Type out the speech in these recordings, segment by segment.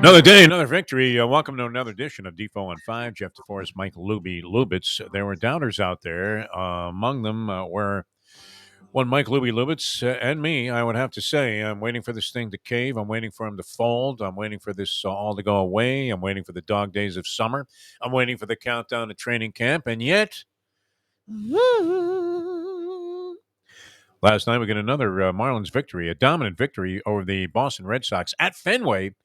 Another day, another victory. Welcome to another edition of Defo and 5. Jeff DeForest, Mike Lubie, Lubitz. There were doubters out there. Among them were one Mike Lubie, Lubitz, and me, I would have to say. I'm waiting for this thing to cave. I'm waiting for him to fold. I'm waiting for this all to go away. I'm waiting for the dog days of summer. I'm waiting for the countdown to training camp. And yet, last night we got another Marlins victory, a dominant victory over the Boston Red Sox at Fenway.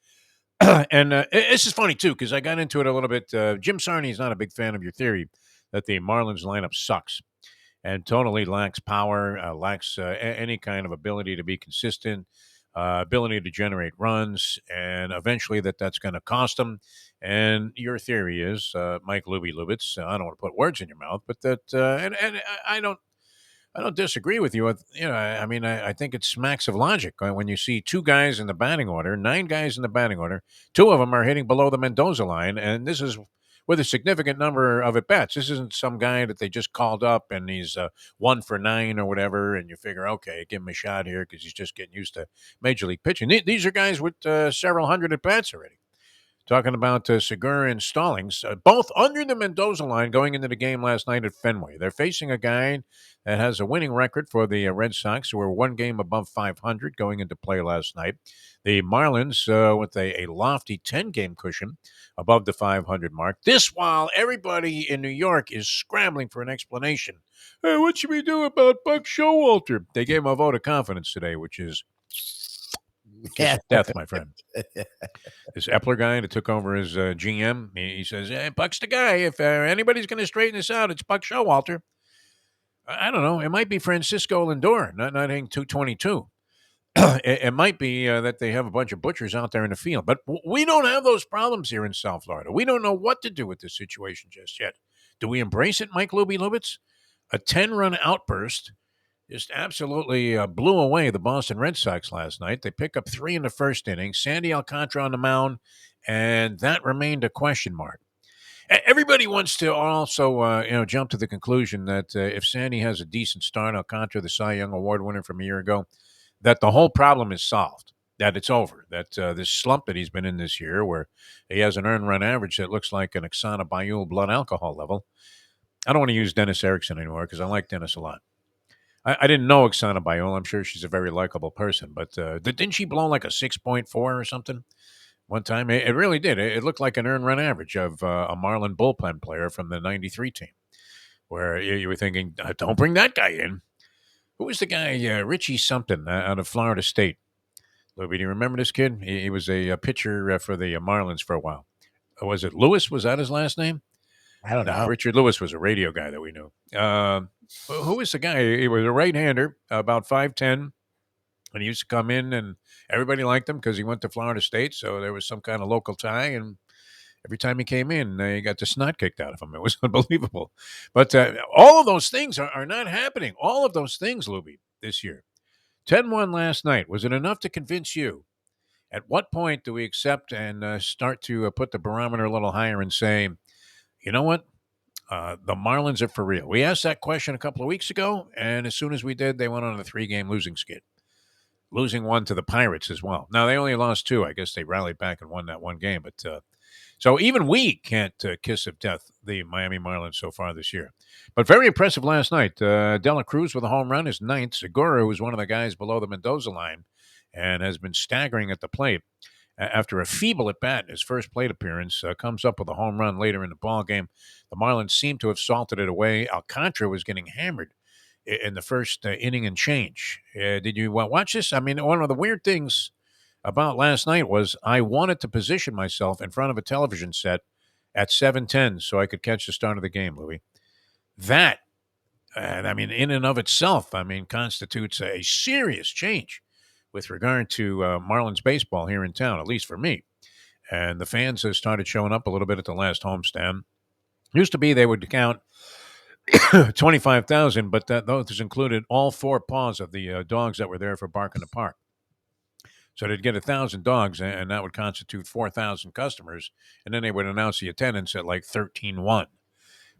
And this is funny, too, because I got into it a little bit. Jim Sarney is not a big fan of your theory that the Marlins lineup sucks and totally lacks power, lacks any kind of ability to be consistent, ability to generate runs, and eventually that's going to cost them. And your theory is, Mike Lubie Lubitz, I don't want to put words in your mouth, but that, and I don't disagree with you. I think it smacks of logic when you see two guys in the batting order, 9 guys in the batting order. 2 of them are hitting below the Mendoza line, and this is with a significant number of at bats. This isn't some guy that they just called up and he's 1 for 9 or whatever, and you figure, okay, give him a shot here because he's just getting used to major league pitching. These are guys with several hundred at bats already. Talking about Segura and Stallings, both under the Mendoza line going into the game last night at Fenway. They're facing a guy that has a winning record for the Red Sox, who were 1 game above 500 going into play last night. The Marlins with a lofty 10-game cushion above the 500 mark. This while everybody in New York is scrambling for an explanation. Hey, what should we do about Buck Showalter? They gave him a vote of confidence today, which is kiss of death, my friend. This Epler guy that took over as GM, he says, hey, Buck's the guy. If anybody's going to straighten this out, it's Buck Showalter. I don't know. It might be Francisco Lindor, not hitting 222. It might be that they have a bunch of butchers out there in the field. But we don't have those problems here in South Florida. We don't know what to do with this situation just yet. Do we embrace it, Mike Lubie Lubitz? A 10-run outburst just absolutely blew away the Boston Red Sox last night. They pick up 3 in the first inning. Sandy Alcantara on the mound, and that remained a question mark. Everybody wants to also, jump to the conclusion that if Sandy has a decent start, Alcantara, the Cy Young Award winner from a year ago, that the whole problem is solved, that it's over, that this slump that he's been in this year where he has an earned run average that looks like an Oksana Bayul blood alcohol level. I don't want to use Dennis Erickson anymore because I like Dennis a lot. I didn't know Oksana Bayul. I'm sure she's a very likable person, but didn't she blow like a 6.4 or something one time? It really did. It looked like an earned run average of a Marlin bullpen player from the 93 team, where you were thinking, don't bring that guy in. Who was the guy? Richie something out of Florida State. Lubie, do you remember this kid? He was a pitcher for the Marlins for a while. Was it Lewis? Was that his last name? I don't know. Richard Lewis was a radio guy that we knew. Who was the guy? He was a right-hander, about 5'10", and he used to come in, and everybody liked him because he went to Florida State, so there was some kind of local tie, and every time he came in, he got the snot kicked out of him. It was unbelievable. But all of those things are not happening. All of those things, Lubie, this year. 10-1 last night. Was it enough to convince you? At what point do we accept and start to put the barometer a little higher and say, you know what? The Marlins are for real. We asked that question a couple of weeks ago, and as soon as we did, they went on a 3-game losing skid, losing 1 to the Pirates as well. Now, they only lost 2. I guess they rallied back and won that 1 game. But so even we can't kiss of death the Miami Marlins so far this year. But very impressive last night. Dela Cruz with a home run is 9th. Segura, who's one of the guys below the Mendoza line and has been staggering at the plate, after a feeble at bat in his first plate appearance, comes up with a home run later in the ball game. The Marlins seem to have salted it away. Alcantara was getting hammered in the first inning and change. Did you watch this? I mean, one of the weird things about last night was I wanted to position myself in front of a television set at 7:10 so I could catch the start of the game, Louis. That, in and of itself, constitutes a serious change with regard to Marlins baseball here in town, at least for me. And the fans have started showing up a little bit at the last homestand. Used to be they would count 25,000, but those included all 4 paws of the dogs that were there for Bark in the Park. So they'd get 1,000 dogs, and that would constitute 4,000 customers, and then they would announce the attendance at like 13-1.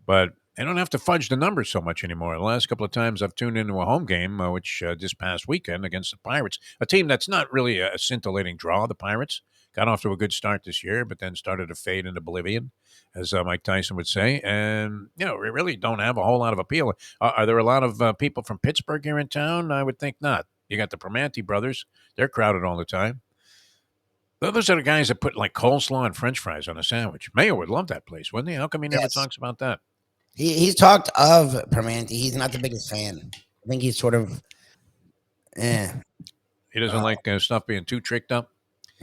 But They don't have to fudge the numbers so much anymore. The last couple of times I've tuned into a home game, which this past weekend against the Pirates, a team that's not really a scintillating draw. The Pirates got off to a good start this year, but then started to fade into oblivion, as Mike Tyson would say. And, we really don't have a whole lot of appeal. Are there a lot of people from Pittsburgh here in town? I would think not. You got the Primanti brothers. They're crowded all the time. Those are the guys that put like coleslaw and French fries on a sandwich. Mayo would love that place, wouldn't he? How come he never talks about that? He's talked of Primanti. He's not the biggest fan. I think he's sort of, He doesn't like stuff being too tricked up.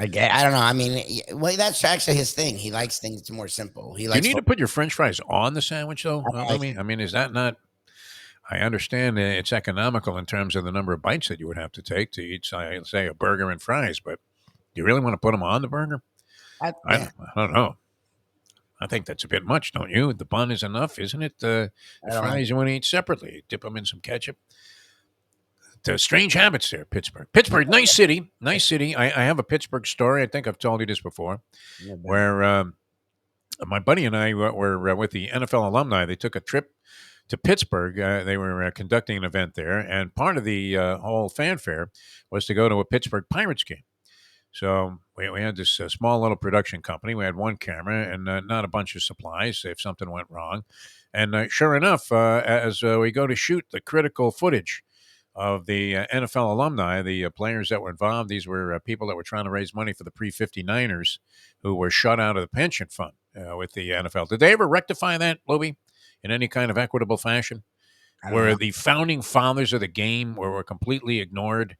I don't know. I mean, well, that's actually his thing. He likes things more simple. He likes. You need to put your French fries on the sandwich, though. I mean, is that not? I understand it's economical in terms of the number of bites that you would have to take to eat, say, a burger and fries. But do you really want to put them on the burger? I don't know. I think that's a bit much, don't you? The bun is enough, isn't it? The fries you want to eat separately. Dip them in some ketchup. The strange habits there, Pittsburgh. Pittsburgh, nice city. Nice city. I have a Pittsburgh story. I think I've told you this before, where my buddy and I were with the NFL alumni. They took a trip to Pittsburgh. They were conducting an event there, and part of the whole fanfare was to go to a Pittsburgh Pirates game. So we had this small little production company. We had one camera and not a bunch of supplies if something went wrong. And sure enough, as we go to shoot the critical footage of the NFL alumni, the players that were involved, these were people that were trying to raise money for the pre-59ers who were shut out of the pension fund with the NFL. Did they ever rectify that, Lubie, in any kind of equitable fashion? Where the founding fathers of the game were completely ignored?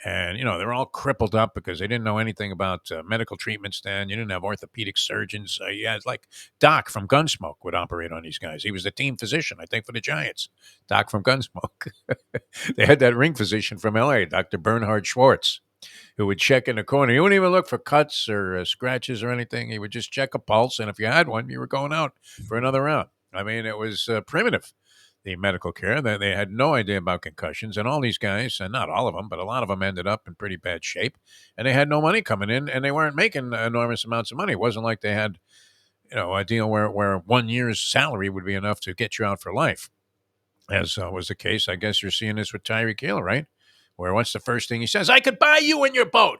And, they're all crippled up because they didn't know anything about medical treatments then. You didn't have orthopedic surgeons. It's like Doc from Gunsmoke would operate on these guys. He was the team physician, I think, for the Giants. Doc from Gunsmoke. They had that ring physician from L.A., Dr. Bernhard Schwartz, who would check in the corner. He wouldn't even look for cuts or scratches or anything. He would just check a pulse, and if you had one, you were going out for another round. I mean, it was primitive. The medical care. They had no idea about concussions, and all these guys, and not all of them, but a lot of them ended up in pretty bad shape, and they had no money coming in, and they weren't making enormous amounts of money. It wasn't like they had, a deal where 1 year's salary would be enough to get you out for life, as was the case. I guess you're seeing this with Tyreek Hill, right? Where what's the first thing he says? I could buy you and your boat,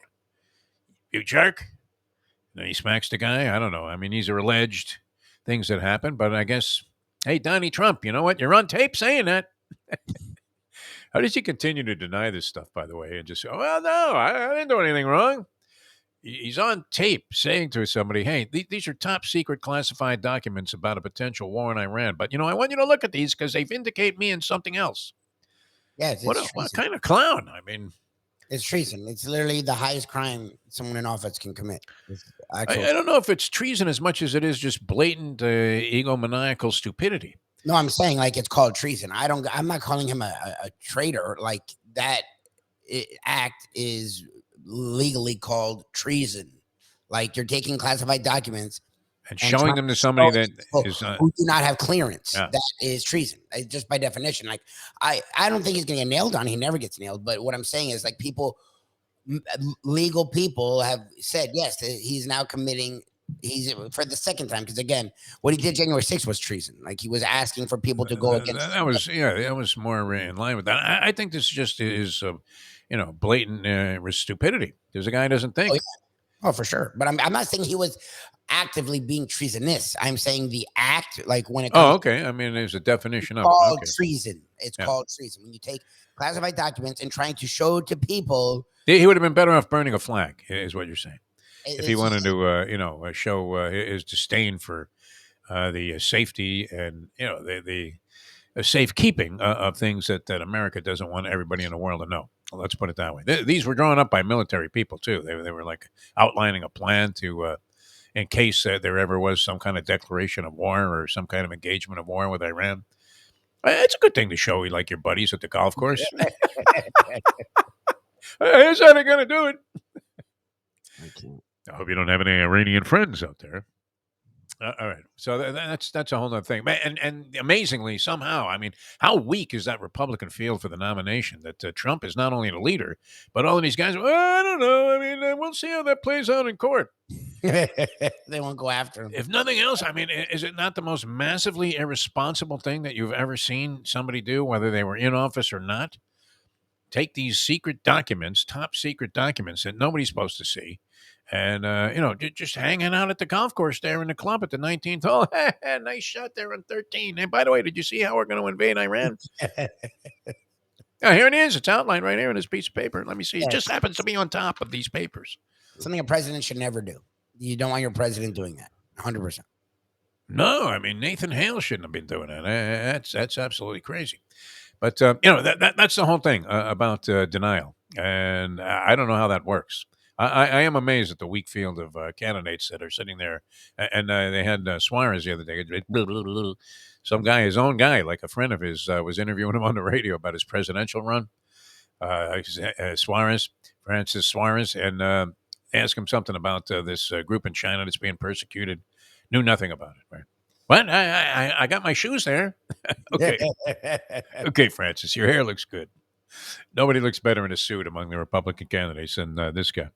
you jerk. And then he smacks the guy. I don't know. I mean, these are alleged things that happen, but I guess... Hey, Donnie Trump, you know what? You're on tape saying that. How does he continue to deny this stuff, by the way, and just say, well, no, I didn't do anything wrong? He's on tape saying to somebody, hey, these are top secret classified documents about a potential war in Iran. But, I want you to look at these because they vindicate me in something else. Yeah, what kind of clown? I mean... It's treason. It's literally the highest crime someone in office can commit. I don't know if it's treason as much as it is just blatant egomaniacal stupidity. No, I'm saying like it's called treason. I'm not calling him a traitor. Like that act is legally called treason. Like you're taking classified documents and showing them to somebody that is who do not have clearance. Yeah. That is treason, just by definition. Like I don't think he's going to get nailed on. He never gets nailed. But what I'm saying is like legal people have said, yes, he's now committing. He's for the second time. Because again, what he did January 6th was treason. Like he was asking for people to go against. That was more in line with that. I think this just is, blatant stupidity. Because the guy doesn't think. Oh, yeah. Oh, for sure. But I'm not saying he was actively being treasonous. I'm saying the act, like when it comes. Oh, okay. I mean, there's a definition of called treason. It's called treason. When you take classified documents and trying to show to people. He would have been better off burning a flag, is what you're saying. If he wanted to, show his disdain for the safety and, the safekeeping of things that America doesn't want everybody in the world to know. Well, let's put it that way. These were drawn up by military people, too. They were like outlining a plan to, in case there ever was some kind of declaration of war or some kind of engagement of war with Iran. It's a good thing to show like your buddies at the golf course. Here's how they're going to do it. I hope you don't have any Iranian friends out there. All right. So that's a whole other thing. And amazingly, somehow, I mean, how weak is that Republican field for the nomination that Trump is not only the leader, but all of these guys, well, I don't know. I mean, we'll see how that plays out in court. They won't go after him. If nothing else, I mean, is it not the most massively irresponsible thing that you've ever seen somebody do, whether they were in office or not? Take these secret documents, top secret documents that nobody's supposed to see, and just hanging out at the golf course there in the club at the 19th hole. Nice shot there on 13. And by the way, did you see how we're going to invade Iran? Yeah, here it is. It's outlined right here on this piece of paper. Let me see. It Yes. just happens to be on top of these papers. Something a president should never do. You don't want your president doing that. 100%. No, I mean Nathan Hale shouldn't have been doing that. That's absolutely crazy. But that's the whole thing about denial, and I don't know how that works. I am amazed at the weak field of candidates that are sitting there, and they had Suarez the other day. Some guy, his own guy, like a friend of his, was interviewing him on the radio about his presidential run. Suarez, Francis Suarez, and asked him something about this group in China that's being persecuted. Knew nothing about it, right? But I got my shoes there. Okay. Okay, Francis, your hair looks good. Nobody looks better in a suit among the Republican candidates than this guy.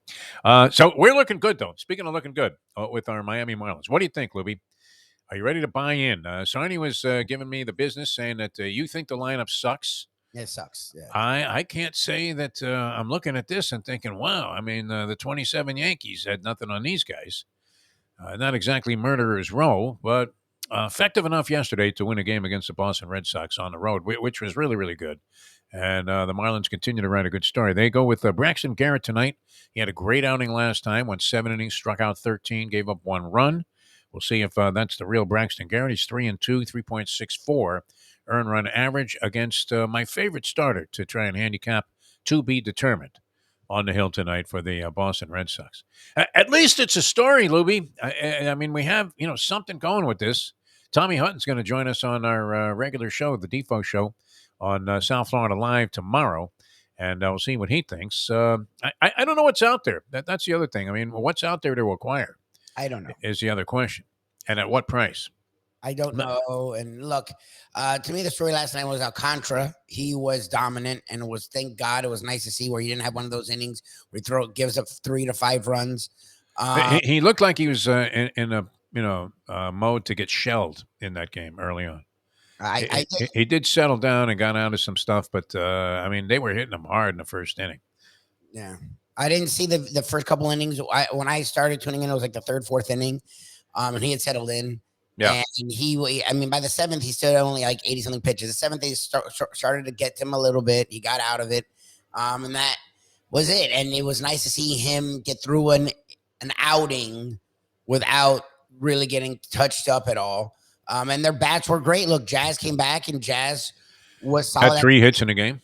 So we're looking good, though. Speaking of looking good with our Miami Marlins, what do you think, Lubie? Are you ready to buy in? Sarni was giving me the business, saying that you think the lineup sucks. It sucks. Yeah. I can't say that I'm looking at this and thinking, wow, I mean, the 27 Yankees had nothing on these guys. Not exactly murderer's row, but effective enough yesterday to win a game against the Boston Red Sox on the road, which was really, really good. And the Marlins continue to write a good story. They go with Braxton Garrett tonight. He had a great outing last time, went 7 innings, struck out 13, gave up 1 run. We'll see if that's the real Braxton Garrett. He's 3-2, 3.64 earned run average against my favorite starter to try and handicap, to be determined, on the hill tonight for the Boston Red Sox. At least it's a story, Lubie. I mean, we have something going with this. Tommy Hutton's going to join us on our regular show, the Defo Show, on South Florida Live tomorrow, and we'll see what he thinks. I don't know what's out there. That's the other thing. I mean, what's out there to acquire? I don't know. Is the other question. And at what price? I don't know. And look, to me, the story last night was Alcantara. He was dominant, and it was, thank God, it was nice to see where he didn't have one of those innings where he gives up 3 to 5 runs. He looked like he was in a mode to get shelled in that game early on. He did settle down and got out of some stuff, but I mean, they were hitting him hard in the first inning. Yeah, I didn't see the first couple innings. When I started tuning in, it was like the third, fourth inning, and he had settled in. Yeah, and by the 7th, he still had only like 80 something pitches. The 7th, they started to get to him a little bit. He got out of it, and that was it. And it was nice to see him get through an outing without really getting touched up at all. And their bats were great. Look, Jazz came back, and Jazz was solid. Had 3 hits in the game.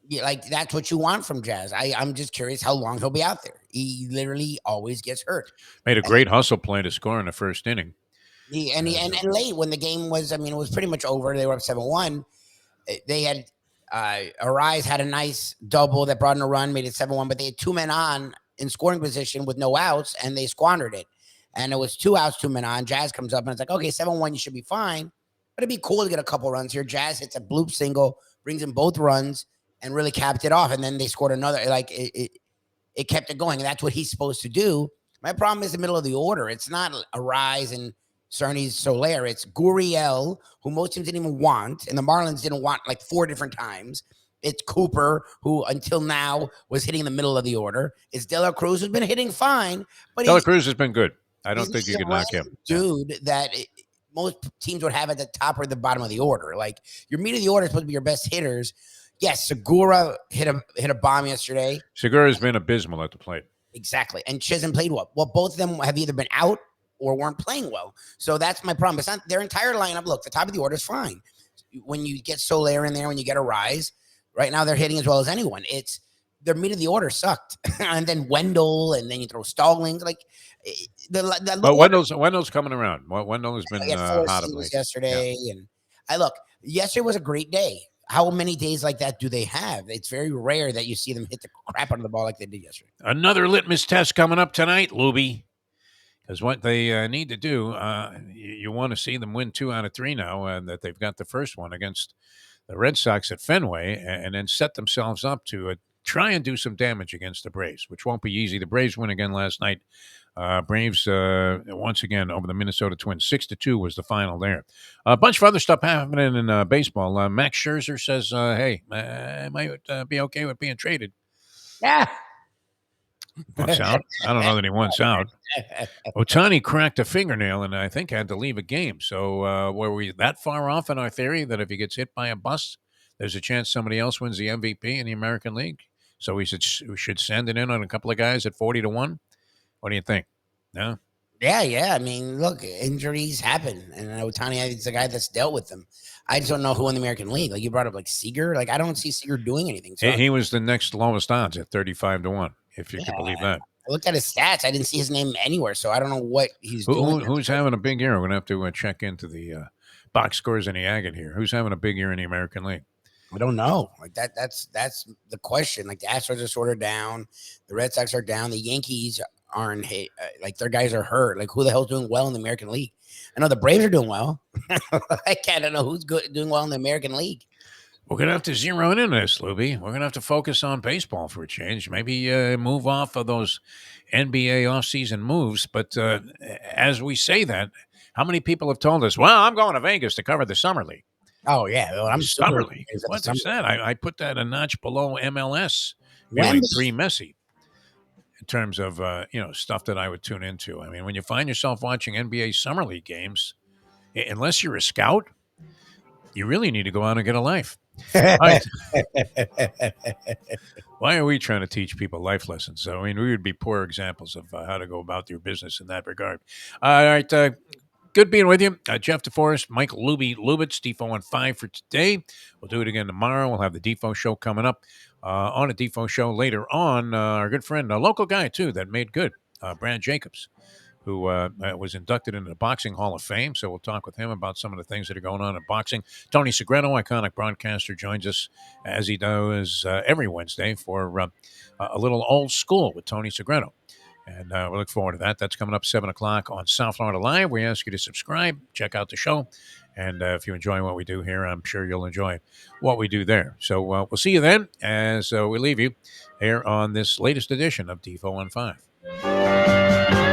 Yeah, like that's what you want from Jazz. I'm just curious how long he'll be out there. He literally always gets hurt. Made a great hustle play to score in the first inning. And late when the game was, I mean, it was pretty much over. They were up 7-1. They had Arise had a nice double that brought in a run, made it 7-1, but they had 2 men on in scoring position with no outs, and they squandered it. And it was 2 outs, 2 men on. Jazz comes up, and it's like, okay, 7-1, you should be fine. But it'd be cool to get a couple runs here. Jazz hits a bloop single, brings in both runs, and really capped it off. And then they scored another. Like it kept it going, and that's what he's supposed to do. My problem is the middle of the order. It's not Arise and Cerny's Soler. It's Gurriel, who most teams didn't even want, and the Marlins didn't want like 4 different times. It's Cooper, who until now was hitting the middle of the order. It's De La Cruz, who's been hitting fine, but De La Cruz has been good. I don't think you can knock him. Dude, most teams would have at the top or the bottom of the order. Like your meat of the order is supposed to be your best hitters. Yes, Segura hit a bomb yesterday. Segura's been abysmal at the plate. Exactly, and Chisholm played well. Well, both of them have either been out or weren't playing well. So that's my problem. It's not their entire lineup. Look, the top of the order is fine. When you get Soler in there, when you get a Rise, right now they're hitting as well as anyone. It's their meat of the order sucked. And then Wendell, and then you throw Stallings. Like but Wendell's coming around. Wendell has been hot of late. Yesterday. Yeah. And yesterday was a great day. How many days like that do they have? It's very rare that you see them hit the crap out of the ball like they did yesterday. Another litmus test coming up tonight, Lubie. Because what they need to do, you want to see them win 2 out of 3 now, and that they've got the first one against the Red Sox at Fenway, and then set themselves up to try and do some damage against the Braves, which won't be easy. The Braves win again last night Braves once again over the Minnesota Twins. 6-2 was the final there. A bunch of other stuff happening in baseball. Max Scherzer says, "Hey, I might be okay with being traded." Yeah. Wants out. I don't know that he wants out. Otani cracked a fingernail and I think had to leave a game. So were we that far off in our theory that if he gets hit by a bus, there's a chance somebody else wins the MVP in the American League? So we should send it in on a couple of guys at 40-1. What do you think? No. Yeah. I mean, look, injuries happen, and Otani is the guy that's dealt with them. I just don't know who in the American League. Like you brought up, like Seager. Like I don't see Seager doing anything. So He was the next lowest odds at 35-1, if you yeah, could believe that. I looked at his stats. I didn't see his name anywhere, so I don't know what he's doing. Who's having a big year? We're gonna have to check into the box scores in the agate here. Who's having a big year in the American League? I don't know. Like that's the question. Like the Astros are sort of down, the Red Sox are down, the Yankees aren't hit. Like their guys are hurt. Like who the hell's doing well in the American League? I know the Braves are doing well. I don't know who's doing well in the American League. We're gonna have to zero in on this, Lubie. We're gonna have to focus on baseball for a change. Maybe move off of those NBA offseason moves. But as we say that, how many people have told us, "Well, I'm going to Vegas to cover the summer league"? Oh yeah, well, I'm super Summer league. What is that? I put that a notch below MLS, When really pre-Messi in terms of stuff that I would tune into. I mean, when you find yourself watching NBA summer league games, unless you're a scout, you really need to go out and get a life. All right. Why are we trying to teach people life lessons? I mean, we would be poor examples of how to go about your business in that regard. All right. Good being with you. Jeff DeForest, Mike Lubie, Lubitz, Defo on 5 for today. We'll do it again tomorrow. We'll have the Defo show coming up. On a Defo show later on, our good friend, a local guy, too, that made good, Brad Jacobs, who was inducted into the Boxing Hall of Fame. So we'll talk with him about some of the things that are going on in boxing. Tony Segreto, iconic broadcaster, joins us as he does every Wednesday for a little old school with Tony Segreto. And we look forward to that. That's coming up 7 o'clock on South Florida Live. We ask you to subscribe, check out the show. And if you enjoy what we do here, I'm sure you'll enjoy what we do there. So we'll see you then as we leave you here on this latest edition of Defo on 5.